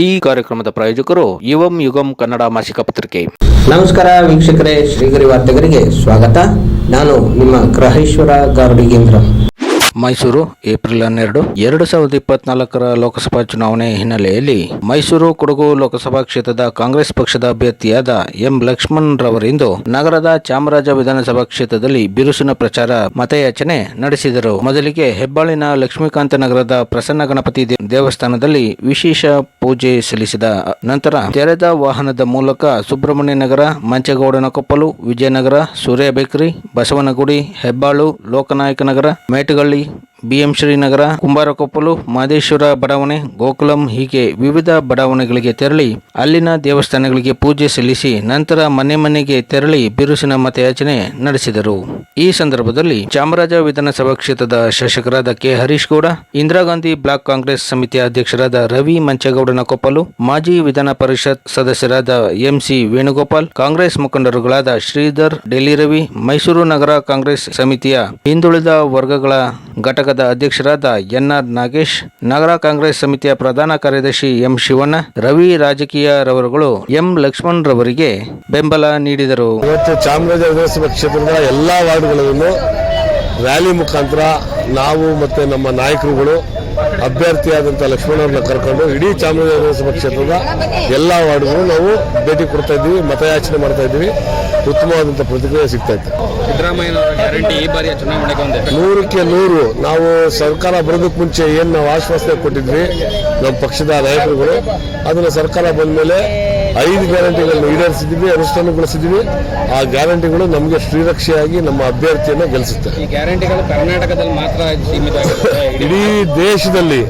ಈ ಕಾರ್ಯಕ್ರಮದ ಪ್ರಾಯೋಜಕರು ಯುವಂ ಯುಗಂ ಕನ್ನಡ ಮಾಸಿಕ ಪತ್ರಿಕೆ. ನಮಸ್ಕಾರ ವೀಕ್ಷಕರೇ, ಶ್ರೀಗರಿ ವಾರ್ತೆಗರಿಗೆ ಸ್ವಾಗತ. ನಾನು ನಿಮ್ಮ ಗ್ರಹೇಶ್ವರ ಗಾರ್ಡಿಗೇಂದ್ರ. ಮೈಸೂರು ಏಪ್ರಿಲ್ 12, 2024 ಲೋಕಸಭಾ ಚುನಾವಣೆ ಹಿನ್ನೆಲೆಯಲ್ಲಿ ಮೈಸೂರು ಕೊಡಗು ಲೋಕಸಭಾ ಕ್ಷೇತ್ರದ ಕಾಂಗ್ರೆಸ್ ಪಕ್ಷದ ಅಭ್ಯರ್ಥಿಯಾದ ಎಂ ಲಕ್ಷ್ಮಣ್ ರವರಿಂದು ನಗರದ ಚಾಮರಾಜ ವಿಧಾನಸಭಾ ಕ್ಷೇತ್ರದಲ್ಲಿ ಬಿರುಸಿನ ಪ್ರಚಾರ ಮತಯಾಚನೆ ನಡೆಸಿದರು. ಮೊದಲಿಗೆ ಹೆಬ್ಬಾಳಿನ ಲಕ್ಷ್ಮೀಕಾಂತ ನಗರದ ಪ್ರಸನ್ನ ಗಣಪತಿ ದೇವಸ್ಥಾನದಲ್ಲಿ ವಿಶೇಷ ಪೂಜೆ ಸಲ್ಲಿಸಿದ ನಂತರ ತೆರೆದ ವಾಹನದ ಮೂಲಕ ಸುಬ್ರಹ್ಮಣ್ಯ ನಗರ, ಮಂಚೇಗೌಡನ ಕೊಪ್ಪಲು, ವಿಜಯನಗರ, ಸೂರ್ಯ ಬೇಕರಿ, ಬಸವನಗುಡಿ, ಹೆಬ್ಬಾಳು, ಲೋಕನಾಯಕ ನಗರ, ಮೇಟಗಳ್ಳಿ, ಬಿಎಂ ಶ್ರೀನಗರ, ಕುಂಬಾರಕೊಪ್ಪಲು, ಮಾದೇಶ್ವರ ಬಡಾವಣೆ, ಗೋಕುಲಂ ಹೀಗೆ ವಿವಿಧ ಬಡಾವಣೆಗಳಿಗೆ ತೆರಳಿ ಅಲ್ಲಿನ ದೇವಸ್ಥಾನಗಳಿಗೆ ಪೂಜೆ ಸಲ್ಲಿಸಿ ನಂತರ ಮನೆ ಮನೆಗೆ ತೆರಳಿ ಬಿರುಸಿನ ಮತಯಾಚನೆ ನಡೆಸಿದರು. ಈ ಸಂದರ್ಭದಲ್ಲಿ ಚಾಮರಾಜ ವಿಧಾನಸಭಾ ಕ್ಷೇತ್ರದ ಶಾಸಕರಾದ ಕೆ ಹರೀಶ್ ಗೌಡ, ಇಂದಿರಾ ಗಾಂಧಿ ಬ್ಲಾಕ್ ಕಾಂಗ್ರೆಸ್ ಸಮಿತಿಯ ಅಧ್ಯಕ್ಷರಾದ ರವಿ ಮಂಚೇಗೌಡನ ಕೊಪ್ಪಲು, ಮಾಜಿ ವಿಧಾನ ಪರಿಷತ್ ಸದಸ್ಯರಾದ ಎಂಸಿ ವೇಣುಗೋಪಾಲ್, ಕಾಂಗ್ರೆಸ್ ಮುಖಂಡರುಗಳಾದ ಶ್ರೀಧರ್, ಡೆಲ್ಲಿ ರವಿ, ಮೈಸೂರು ನಗರ ಕಾಂಗ್ರೆಸ್ ಸಮಿತಿಯ ಹಿಂದುಳಿದ ವರ್ಗಗಳ ಘಟಕದ ಅಧ್ಯಕ್ಷರಾದ ಎನ್ಆರ್ ನಾಗೇಶ್, ನಗರ ಕಾಂಗ್ರೆಸ್ ಸಮಿತಿಯ ಪ್ರಧಾನ ಕಾರ್ಯದರ್ಶಿ ಎಂ ಶಿವಣ್ಣ, ರವಿ ರಾಜಕೀಯ ರವರುಗಳು ಎಂ ಲಕ್ಷ್ಮಣ್ ರವರಿಗೆ ಬೆಂಬಲ ನೀಡಿದರು. ಇವತ್ತು ಚಾಮರಾಜ ವಿಧಾನಸಭಾ ಕ್ಷೇತ್ರದ ಎಲ್ಲಾ ವಾರ್ಡ್ಗಳನ್ನು ರ್ಯಾಲಿ ಮುಖಾಂತರ ನಾವು ಮತ್ತೆ ನಮ್ಮ ನಾಯಕರುಗಳು ಅಭ್ಯರ್ಥಿಯಾದಂಥ ಲಕ್ಷ್ಮಣವ್ರನ್ನ ಕರ್ಕೊಂಡು ಇಡೀ ಚಾಮರಾಜ ವಿಧಾನಸಭಾ ಕ್ಷೇತ್ರದ ಎಲ್ಲಾ ವಾರ್ಡ್ಗಳು ನಾವು ಭೇಟಿ ಕೊಡ್ತಾ ಇದ್ದೀವಿ, ಮತಯಾಚನೆ ಮಾಡ್ತಾ ಇದ್ದೀವಿ. ಉತ್ತಮವಾದಂಥ ಪ್ರತಿಕ್ರಿಯೆ ಸಿಗ್ತಾ ಇತ್ತು. ಸಿದ್ದರಾಮಯ್ಯನವರ ಗ್ಯಾರಂಟಿ ಈ ಬಾರಿಯ ಚುನಾವಣೆಗೆ 100ಕ್ಕೆ 100 ನಾವು ಸರ್ಕಾರ ಬರೋದಕ್ಕೆ ಮುಂಚೆ ಏನು ನಾವು ಆಶ್ವಾಸನೆ ಕೊಟ್ಟಿದ್ವಿ ನಮ್ಮ ಪಕ್ಷದ ನಾಯಕರುಗಳು, ಅದನ್ನು ಸರ್ಕಾರ ಬಂದ ಮೇಲೆ 5 ಗ್ಯಾರಂಟಿಗಳನ್ನು ಈಡೇರಿಸಿದ್ವಿ, ಅನುಷ್ಠಾನಗೊಳಿಸಿದ್ವಿ. ಆ ಗ್ಯಾರಂಟಿಗಳು ನಮಗೆ ಶ್ರೀರಕ್ಷೆಯಾಗಿ ನಮ್ಮ ಅಭ್ಯರ್ಥಿಯನ್ನು ಗೆಲ್ಲಿಸುತ್ತೆ. ಈ ಗ್ಯಾರಂಟಿಗಳು ಕರ್ನಾಟಕದಲ್ಲಿ ಮಾತ್ರ ಸೀಮಿತವಾಗಿರುತ್ತೆ, ಇಡೀ ದೇಶದಲ್ಲಿ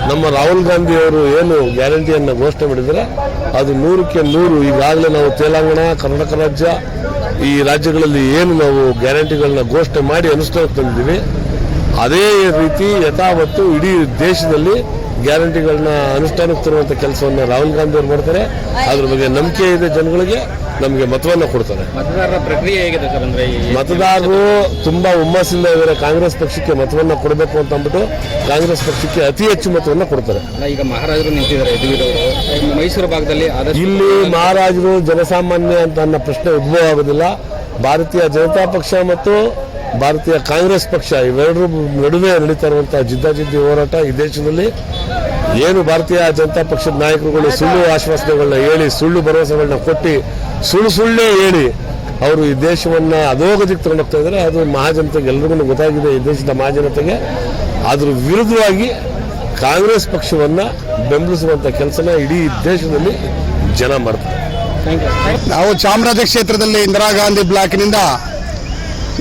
ನಮ್ಮ ರಾಹುಲ್ ಗಾಂಧಿ ಅವರು ಏನು ಗ್ಯಾರಂಟಿಯನ್ನು ಘೋಷಣೆ ಮಾಡಿದರೆ ಅದು 100ಕ್ಕೆ 100. ಈಗಾಗಲೇ ನಾವು ತೆಲಂಗಾಣ, ಕರ್ನಾಟಕ ರಾಜ್ಯ, ಈ ರಾಜ್ಯಗಳಲ್ಲಿ ಏನು ನಾವು ಗ್ಯಾರಂಟಿಗಳನ್ನ ಘೋಷಣೆ ಮಾಡಿ ಅನುಷ್ಠಾನಕ್ಕೆ ತಂದಿದ್ದೀವಿ, ಅದೇ ರೀತಿ ಯಥಾವತ್ತು ಇಡೀ ದೇಶದಲ್ಲಿ ಗ್ಯಾರಂಟಿಗಳನ್ನ ಅನುಷ್ಠಾನಕ್ಕೆ ತರುವಂಥ ಕೆಲಸವನ್ನು ರಾಹುಲ್ ಗಾಂಧಿ ಅವರು ಮಾಡ್ತಾರೆ. ಅದ್ರ ಬಗ್ಗೆ ನಂಬಿಕೆ ಇದೆ ಜನಗಳಿಗೆ, ನಮಗೆ ಮತವನ್ನು ಕೊಡ್ತಾರೆ. ಮತದಾರರ ಪ್ರಕ್ರಿಯೆ ಹೇಗಿದೆ ಸರ್? ಅಂದ್ರೆ ಮತದಾರರು ತುಂಬಾ ಹುಮ್ಮಸ್ಸಿಂದ ಇದ್ದಾರೆ. ಕಾಂಗ್ರೆಸ್ ಪಕ್ಷಕ್ಕೆ ಮತವನ್ನು ಕೊಡಬೇಕು ಅಂತ ಅಂದ್ಬಿಟ್ಟು ಕಾಂಗ್ರೆಸ್ ಪಕ್ಷಕ್ಕೆ ಅತಿ ಹೆಚ್ಚು ಮತವನ್ನು ಕೊಡ್ತಾರೆ. ಈಗ ಮಹಾರಾಜರು ನಿಂತಿದ್ದಾರೆ ಮೈಸೂರು ಭಾಗದಲ್ಲಿ. ಇಲ್ಲಿ ಮಹಾರಾಜರು ಜನಸಾಮಾನ್ಯ ಅಂತ ಅನ್ನೋ ಪ್ರಶ್ನೆ ಉದ್ಭವ ಆಗೋದಿಲ್ಲ. ಭಾರತೀಯ ಜನತಾ ಪಕ್ಷ ಮತ್ತು ಭಾರತೀಯ ಕಾಂಗ್ರೆಸ್ ಪಕ್ಷ ಇವೆರಡರ ನಡುವೆ ನಡೀತಾ ಇರುವಂತಹ ಜಿದ್ದಾಜಿದ್ದಿ ಹೋರಾಟ ಈ ದೇಶದಲ್ಲಿ. ಏನು ಭಾರತೀಯ ಜನತಾ ಪಕ್ಷದ ನಾಯಕರುಗಳು ಸುಳ್ಳು ಆಶ್ವಾಸನೆಗಳನ್ನ ಹೇಳಿ, ಸುಳ್ಳು ಭರವಸೆಗಳನ್ನ ಕೊಟ್ಟು, ಸುಳ್ಳೇ ಹೇಳಿ ಅವರು ಈ ದೇಶವನ್ನ ಅಧೋಗತಿಗೆ ತಗೊಂಡು ಹೋಗ್ತಾ ಇದ್ದಾರೆ. ಅದು ಮಹಾಜನತೆಗೆ ಎಲ್ರಿಗೂ ಗೊತ್ತಾಗಿದೆ, ಈ ದೇಶದ ಮಹಾಜನತೆಗೆ. ಅದ್ರ ವಿರುದ್ಧವಾಗಿ ಕಾಂಗ್ರೆಸ್ ಪಕ್ಷವನ್ನ ಬೆಂಬಲಿಸುವಂತ ಕೆಲಸನ ಇಡೀ ದೇಶದಲ್ಲಿ ಜನ ಮಾಡ್ತಾರೆ. ನಾವು ಚಾಮರಾಜ ಕ್ಷೇತ್ರದಲ್ಲಿ ಇಂದಿರಾ ಗಾಂಧಿ ಬ್ಲಾಕ್ನಿಂದ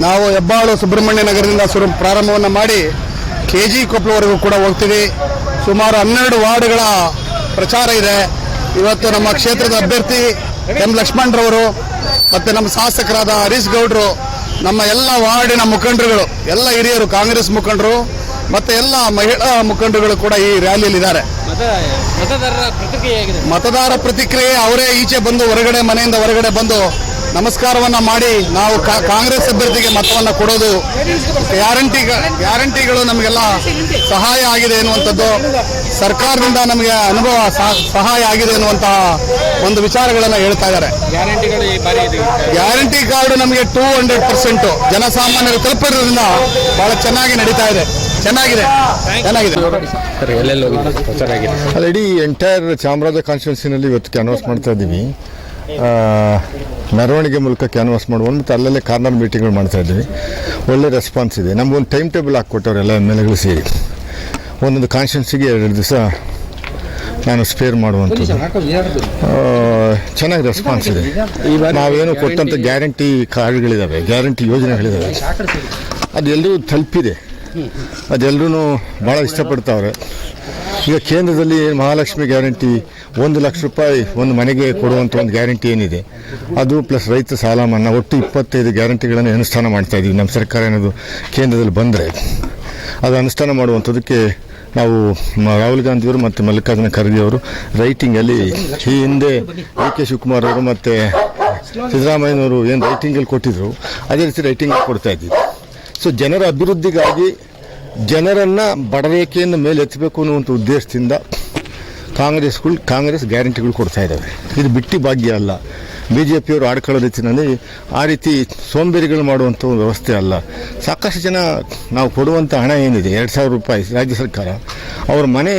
ನಾವು ಹೆಬ್ಬಾಳು ಸುಬ್ರಹ್ಮಣ್ಯ ನಗರದಿಂದ ಪ್ರಾರಂಭವನ್ನು ಮಾಡಿ ಕೆಜಿ ಕೊಪ್ಪಳವರೆಗೂ ಕೂಡ ಹೋಗ್ತೀವಿ. ಸುಮಾರು 12 ವಾರ್ಡ್ಗಳ ಪ್ರಚಾರ ಇದೆ. ಇವತ್ತು ನಮ್ಮ ಕ್ಷೇತ್ರದ ಅಭ್ಯರ್ಥಿ ಎಂ ಲಕ್ಷ್ಮಣ್ ರವರು ಮತ್ತು ನಮ್ಮ ಶಾಸಕರಾದ ಹರೀಶ್ ಗೌಡರು, ನಮ್ಮ ಎಲ್ಲ ವಾರ್ಡಿನ ಮುಖಂಡರುಗಳು, ಎಲ್ಲ ಹಿರಿಯರು, ಕಾಂಗ್ರೆಸ್ ಮುಖಂಡರು ಮತ್ತು ಎಲ್ಲ ಮಹಿಳಾ ಮುಖಂಡರುಗಳು ಕೂಡ ಈ ರ್ಯಾಲಿಯಲ್ಲಿದ್ದಾರೆ. ಮತದಾರ ಪ್ರತಿಕ್ರಿಯೆ ಅವರೇ ಈಚೆ ಬಂದು ಮನೆಯಿಂದ ಹೊರಗಡೆ ಬಂದು ನಮಸ್ಕಾರವನ್ನ ಮಾಡಿ ನಾವು ಕಾಂಗ್ರೆಸ್ ಅಭ್ಯರ್ಥಿಗೆ ಮತವನ್ನು ಕೊಡೋದು, ಗ್ಯಾರಂಟಿಗಳು ನಮಗೆಲ್ಲ ಸಹಾಯ ಆಗಿದೆ ಎನ್ನುವಂಥದ್ದು, ಸರ್ಕಾರದಿಂದ ನಮಗೆ ಅನುಭವ ಸಹಾಯ ಆಗಿದೆ ಎನ್ನುವಂತಹ ಒಂದು ವಿಚಾರಗಳನ್ನು ಹೇಳ್ತಾ ಇದ್ದಾರೆ. ಗ್ಯಾರಂಟಿ ಕಾರ್ಡ್ ನಮಗೆ 200% ಜನಸಾಮಾನ್ಯರು ತಲುಪಿರೋದ್ರಿಂದ ಬಹಳ ಚೆನ್ನಾಗಿ ನಡೀತಾ ಇದೆ. ಚೆನ್ನಾಗಿದೆ. ಅಲ್ಲ, ಇಡೀ ಎಂಟೈರ್ ಚಾಮರಾಜ ಕಾನ್ಸ್ಟಿಟ್ಯೂನ್ಸಿನಲ್ಲಿ ಇವತ್ತು ಕ್ಯಾನ್ವಾಸ್ ಮಾಡ್ತಾ ಇದ್ದೀವಿ. ಮೆರವಣಿಗೆ ಮೂಲಕ ಕ್ಯಾನ್ವಾಸ್ ಮಾಡುವ ಮತ್ತು ಅಲ್ಲಲ್ಲೇ ಕಾರ್ನರ್ ಮೀಟಿಂಗ್ಗಳು ಮಾಡ್ತಾ ಇದ್ದೀವಿ. ಒಳ್ಳೆ ರೆಸ್ಪಾನ್ಸ್ ಇದೆ. ನಮಗೊಂದು ಟೈಮ್ ಟೇಬಲ್ ಹಾಕ್ಕೊಟ್ಟವ್ರು ಎಲ್ಲ ಎಮ್ ಎಲ್ ಎಗಳು ಸೇರಿ. ಒಂದೊಂದು ಕಾನ್ಸ್ಟಿಟ್ಯೂನ್ಸಿಗೆ 2 ದಿವಸ ನಾನು ಸ್ಪೇರ್ ಮಾಡುವಂಥದ್ದು. ಚೆನ್ನಾಗಿ ರೆಸ್ಪಾನ್ಸ್ ಇದೆ. ನಾವೇನು ಕೊಟ್ಟಂಥ ಗ್ಯಾರಂಟಿ ಕಾರ್ಡ್ಗಳಿದ್ದಾವೆ, ಗ್ಯಾರಂಟಿ ಯೋಜನೆಗಳಿದ್ದಾವೆ, ಅದೆಲ್ಲರೂ ತಲುಪಿದೆ. ಅದೆಲ್ಲರೂ ಭಾಳ ಇಷ್ಟಪಡ್ತಾವ್ರೆ. ಈಗ ಕೇಂದ್ರದಲ್ಲಿ ಮಹಾಲಕ್ಷ್ಮಿ ಗ್ಯಾರಂಟಿ 1 ಲಕ್ಷ ರೂಪಾಯಿ ಒಂದು ಮನೆಗೆ ಕೊಡುವಂಥ ಒಂದು ಗ್ಯಾರಂಟಿ ಏನಿದೆ ಅದು, ಪ್ಲಸ್ ರೈತ ಸಾಲ ಮನ್ನಾ, ಒಟ್ಟು 25 ಗ್ಯಾರಂಟಿಗಳನ್ನು ಅನುಷ್ಠಾನ ಮಾಡ್ತಾ ಇದ್ದೀವಿ. ನಮ್ಮ ಸರ್ಕಾರ ಏನಾದರೂ ಕೇಂದ್ರದಲ್ಲಿ ಬಂದರೆ ಅದು ಅನುಷ್ಠಾನ ಮಾಡುವಂಥದ್ದಕ್ಕೆ ನಾವು ರಾಹುಲ್ ಗಾಂಧಿಯವರು ಮತ್ತು ಮಲ್ಲಿಕಾರ್ಜುನ ಖರ್ಗೆ ಅವರು ರೈಟಿಂಗಲ್ಲಿ ಈ ಹಿಂದೆ ಡಿ.ಕೆ. ಶಿವಕುಮಾರ್ ಅವರು ಮತ್ತು ಸಿದ್ದರಾಮಯ್ಯನವರು ಏನು ರೈಟಿಂಗಲ್ಲಿ ಕೊಟ್ಟಿದ್ರು ಅದೇ ರೀತಿ ರೈಟಿಂಗ್ ಕೊಡ್ತಾ ಇದ್ದೀವಿ. ಸೊ ಜನರ ಅಭಿವೃದ್ಧಿಗಾಗಿ ಜನರನ್ನು ಬಡರೇಖೆಯನ್ನು ಮೇಲೆ ಎತ್ತಬೇಕು ಅನ್ನುವಂಥ ಉದ್ದೇಶದಿಂದ ಕಾಂಗ್ರೆಸ್ ಗ್ಯಾರಂಟಿಗಳು ಕೊಡ್ತಾ ಇದ್ದಾವೆ. ಇದು ಬಿಟ್ಟಿ ಭಾಗ್ಯ ಅಲ್ಲ. BJPಯವರು ಆಡ್ಕೊಳ್ಳೋ ರೀತಿಯಲ್ಲಿ ಆ ರೀತಿ ಸೋಂಬೇರಿಗಳು ಮಾಡುವಂಥ ಒಂದು ವ್ಯವಸ್ಥೆ ಅಲ್ಲ. ಸಾಕಷ್ಟು ಜನ ನಾವು ಕೊಡುವಂಥ ಹಣ ಏನಿದೆ 2,000 ರೂಪಾಯಿ ರಾಜ್ಯ ಸರ್ಕಾರ ಅವರ ಮನೆ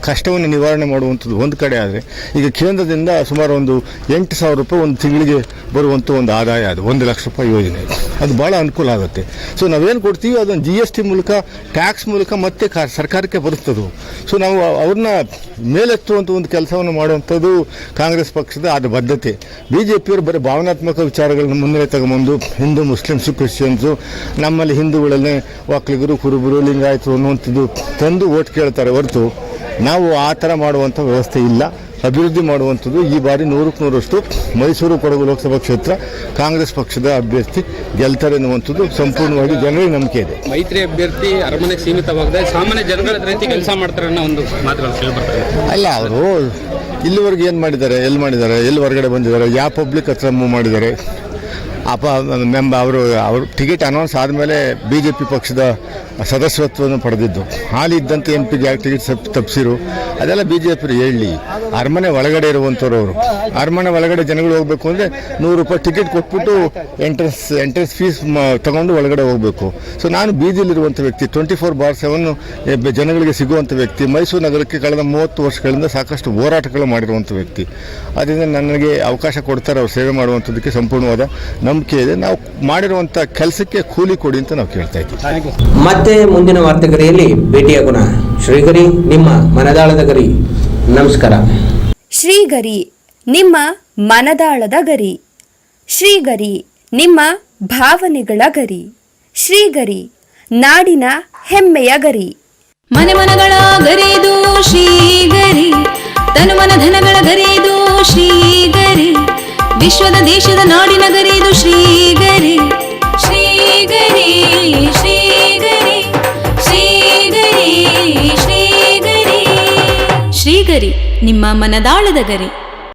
ಕಷ್ಟವನ್ನು ನಿವಾರಣೆ ಮಾಡುವಂಥದ್ದು ಒಂದು ಕಡೆ ಆದರೆ, ಈಗ ಕೇಂದ್ರದಿಂದ ಸುಮಾರು ಒಂದು 8,000 ರೂಪಾಯಿ ಒಂದು ತಿಂಗಳಿಗೆ ಬರುವಂಥ ಒಂದು ಆದಾಯ, ಅದು 1 ಲಕ್ಷ ರೂಪಾಯಿ ಯೋಜನೆ. ಅದು ಭಾಳ ಅನುಕೂಲ ಆಗುತ್ತೆ. ಸೊ ನಾವೇನು ಕೊಡ್ತೀವಿ ಅದನ್ನು GST ಮೂಲಕ, ಟ್ಯಾಕ್ಸ್ ಮೂಲಕ ಮತ್ತೆ ಸರ್ಕಾರಕ್ಕೆ ಬರುತ್ತದು. ಸೊ ನಾವು ಅವ್ರನ್ನ ಮೇಲೆತ್ತುವಂಥ ಒಂದು ಕೆಲಸವನ್ನು ಮಾಡುವಂಥದ್ದು ಕಾಂಗ್ರೆಸ್ ಪಕ್ಷದ ಆದ ಬದ್ಧತೆ. BJPಯವರು ಬರೀ ಭಾವನಾತ್ಮಕ ವಿಚಾರಗಳನ್ನು ಮುನ್ನಡೆ ತಗೊಂಬಂದು ಹಿಂದೂ, ಮುಸ್ಲಿಮ್ಸು, ಕ್ರಿಶ್ಚಿಯನ್ಸು, ನಮ್ಮಲ್ಲಿ ಹಿಂದೂಗಳನ್ನೇ ಒಕ್ಕಲಿಗರು, ಕುರುಬರು, ಲಿಂಗಾಯತರು ಅನ್ನುವಂಥದ್ದು ತಂದು ಓಟ್ ಕೇಳ್ತಾರೆ ಹೊರತು ನಾವು ಆ ಥರ ಮಾಡುವಂಥ ವ್ಯವಸ್ಥೆ ಇಲ್ಲ. ಅಭಿವೃದ್ಧಿ ಮಾಡುವಂಥದ್ದು ಈ ಬಾರಿ 100ಕ್ಕೆ 100ರಷ್ಟು ಮೈಸೂರು ಕೊಡಗು ಲೋಕಸಭಾ ಕ್ಷೇತ್ರ ಕಾಂಗ್ರೆಸ್ ಪಕ್ಷದ ಅಭ್ಯರ್ಥಿ ಗೆಲ್ತಾರೆ ಅನ್ನುವಂಥದ್ದು ಸಂಪೂರ್ಣವಾಗಿ ಜನರಿಗೆ ನಂಬಿಕೆ ಇದೆ. ಮೈತ್ರಿ ಅಭ್ಯರ್ಥಿ ಅರಮನೆಗೆ ಸೀಮಿತವಾಗದೆ ಸಾಮಾನ್ಯ ಜನಗಳ ರೀತಿ ಕೆಲಸ ಮಾಡ್ತಾರೆ ಅನ್ನೋ ಒಂದು ಮಾತುಗಳು ಕೇಳಿಬರ್ತದೆ. ಅಲ್ಲ, ಅವರು ಇಲ್ಲಿವರೆಗೆ ಏನು ಮಾಡಿದ್ದಾರೆ, ಎಲ್ಲಿ ಹೊರಗಡೆ ಬಂದಿದ್ದಾರೆ, ಯಾವ ಪಬ್ಲಿಕ್ ಹತ್ರ ಮೂವ್ ಮಾಡಿದ್ದಾರೆ. ಅವರು ಟಿಕೆಟ್ ಅನೌನ್ಸ್ ಆದಮೇಲೆ BJP ಪಕ್ಷದ ಸದಸ್ಯತ್ವವನ್ನು ಪಡೆದಿದ್ದು. ಹಾಲಿದ್ದಂತೆ MP ಯಾಕೆ ಟಿಕೆಟ್ ತಪ್ಪಿಸಿರು, ಅದೆಲ್ಲ BJP ಹೇಳಿ. ಅರಮನೆ ಒಳಗಡೆ ಇರುವಂಥವ್ರು ಅವರು. ಅರಮನೆ ಒಳಗಡೆ ಜನಗಳು ಹೋಗಬೇಕು ಅಂದರೆ 100 ರೂಪಾಯಿ ಟಿಕೆಟ್ ಕೊಟ್ಬಿಟ್ಟು ಎಂಟ್ರೆನ್ಸ್ ಫೀಸ್ ತಗೊಂಡು ಒಳಗಡೆ ಹೋಗಬೇಕು. ಸೊ ನಾನು ಬೀದಿಲಿರುವಂಥ ವ್ಯಕ್ತಿ, 24/7 ಜನಗಳಿಗೆ ಸಿಗುವಂಥ ವ್ಯಕ್ತಿ. ಮೈಸೂರು ನಗರಕ್ಕೆ ಕಳೆದ 30 ವರ್ಷಗಳಿಂದ ಸಾಕಷ್ಟು ಹೋರಾಟಗಳು ಮಾಡಿರುವಂಥ ವ್ಯಕ್ತಿ. ಅದರಿಂದ ನನಗೆ ಅವಕಾಶ ಕೊಡ್ತಾರೆ ಅವ್ರು ಸೇವೆ ಮಾಡುವಂಥದ್ದಕ್ಕೆ ಸಂಪೂರ್ಣವಾದ ನಂಬಿಕೆ ಇದೆ. ನಾವು ಮಾಡಿರುವಂಥ ಕೆಲಸಕ್ಕೆ ಕೂಲಿ ಕೊಡಿ ಅಂತ ನಾವು ಕೇಳ್ತಾ ಇದ್ದೀವಿ. ಮತ್ತೆ ಮುಂದಿನ ವಾರ್ತೆಗರಿಯಲ್ಲಿ ಭೇಟಿಯಾಗೋಣ. ಶ್ರೀಗರಿ, ನಿಮ್ಮ ಮನದಾಳದ ಗರಿ. ನಮಸ್ಕಾರ. ಶ್ರೀಗರಿ, ನಿಮ್ಮ ಮನದಾಳದ ಗರಿ. ಶ್ರೀಗರಿ, ನಿಮ್ಮ ಭಾವನೆಗಳ ಗರಿ. ಶ್ರೀಗರಿ, ನಾಡಿನ ಹೆಮ್ಮೆಯ ಗರಿ. ಮನೆ ಮನಗಳ ಗರಿದು ಶ್ರೀಗರಿ, ತನು ಮನ ಧನಗಳ ಗರಿದು ಶ್ರೀಗರಿ, ವಿಶ್ವದ ದೇಶದ ನಾಡಿನ ಗರಿದು ಶ್ರೀಗರಿ. ಶ್ರೀಗರಿ ಶ್ರೀಗರಿ ಶ್ರೀಗರಿ ಶ್ರೀಗರಿ ಶ್ರೀಗರಿ, ನಿಮ್ಮ ಮನದಾಳದ ಗರಿ.